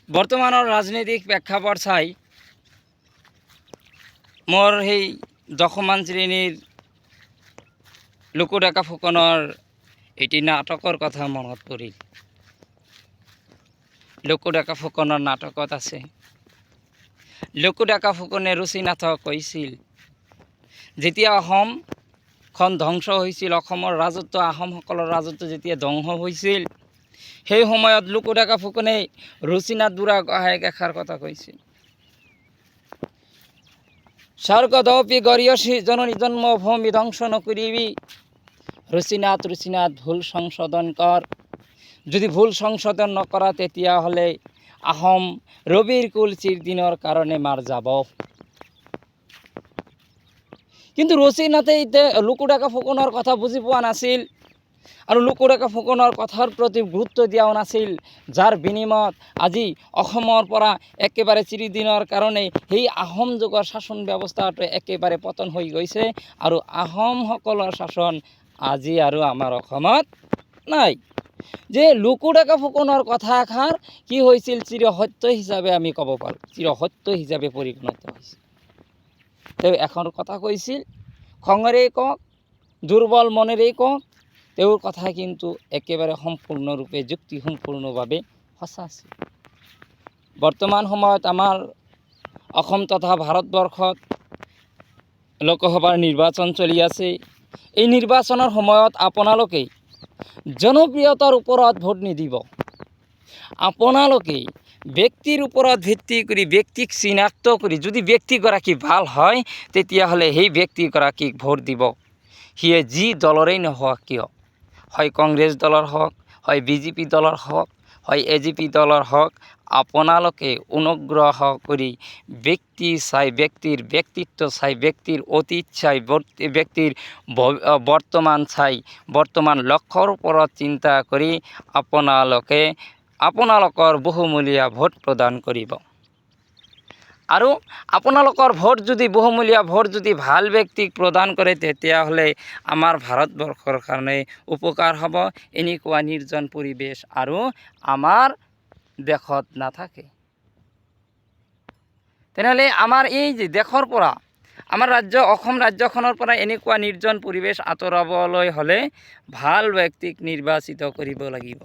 বৰ্তমানৰ ৰাজনৈতিক প্ৰেক্ষাপট চাই মোৰ সেই দশমান শ্ৰেণীৰ লোকডেকা ফুকনৰ এটি নাটকৰ কথা মনত পৰিল। লোকডেকা ফুকনৰ নাটকত আছে, লোকডেকা ফুকনে ৰুচিনাথক কৈছিল, যেতিয়া অসমখন ধ্বংস হৈছিল, অসমৰ ৰাজত্ব, আহোমসকলৰ ৰাজত্ব যেতিয়া ধ্বংস হৈছিল, সেই সময়ত লোকডেকা ফুকনে ৰুচিনাথ বুঢ়াগোহাঁইক এষাৰ কথা কৈছিল, স্বৰ্গদপি গৰীয়সী জননী জন্মভূমি ধ্বংস নকৰিবি। ৰুচিনাথ ভুল সংশোধন কৰ। যদি ভুল সংশোধন নকৰা তেতিয়াহ'লে আহোম ৰবিৰ কুল চিৰদিনৰ কাৰণে মাৰ যাব। কিন্তু ৰুচিনাথে লোকডেকা ফুকনৰ কথা বুজি পোৱা নাছিল আৰু লোকডেকা ফুকনৰ কথাৰ প্ৰতি গুৰুত্ব দিয়াও নাছিল, যাৰ বিনিময়ত আজি অসমৰ পৰা একেবাৰে চিৰদিনৰ কাৰণে সেই আহোম যুগৰ শাসন ব্যৱস্থাটো একেবাৰে পতন হৈ গৈছে আৰু আহোমসকলৰ শাসন আজি আৰু আমাৰ অসমত নাই। যে লোকডেকা ফুকনৰ কথা এষাৰ কি হৈছিল, চিৰসত্য হিচাপে আমি ক'ব পাৰোঁ, চিৰসত্য হিচাপে পৰিগণিত হৈছিল। তেওঁ এখন কথা কৈছিল, খঙেৰেই কওক, দুৰ্বল মনেৰেই কওক, তেওঁৰ কথা কিন্তু একেবাৰে সম্পূৰ্ণৰূপে যুক্তিসম্পূৰ্ণভাৱে সঁচা আছিল। বৰ্তমান সময়ত আমাৰ অসম তথা ভাৰতবৰ্ষত লোকসভাৰ নিৰ্বাচন চলি আছে। এই নিৰ্বাচনৰ সময়ত আপোনালোকে জনপ্ৰিয়তাৰ ওপৰত ভোট নিদিব। আপোনালোকে ব্যক্তিৰ ওপৰত ভিত্তি কৰি, ব্যক্তিক চিনাক্ত কৰি, যদি ব্যক্তিগৰাকী ভাল হয় তেতিয়াহ'লে সেই ব্যক্তিগৰাকীক ভোট দিব। সিয়ে যি দলৰেই নহওক কিয়, হয় কংগ্ৰেছ দলৰ হওক, হয় বিজেপি দলৰ হওক, হয় AGP দলৰ হওক, আপোনালোকে অনুগ্ৰহ কৰি ব্যক্তি চাই, ব্যক্তিৰ ব্যক্তিত্ব চাই, ব্যক্তিৰ অতীত চাই, ব্যক্তিৰ বৰ্তমান চাই, বৰ্তমান লক্ষ্যৰ ওপৰত চিন্তা কৰি আপোনালোকৰ বহুমূলীয়া ভোট প্ৰদান কৰিব। আৰু আপোনালোকৰ ভোট যদি বহুমূলীয়া ভোট যদি ভাল ব্যক্তিক প্ৰদান কৰে তেতিয়াহ'লে আমাৰ ভাৰতবৰ্ষৰ কাৰণে উপকাৰ হ'ব। এনেকুৱা নিৰ্জন পৰিৱেশ আৰু আমাৰ দেশত নাথাকে। তেনেহ'লে আমাৰ এই যে দেশৰ পৰা, আমাৰ অসম ৰাজ্যখনৰ পৰা এনেকুৱা নিৰ্জন পৰিৱেশ আঁতৰাবলৈ হ'লে ভাল ব্যক্তিক নিৰ্বাচিত কৰিব লাগিব।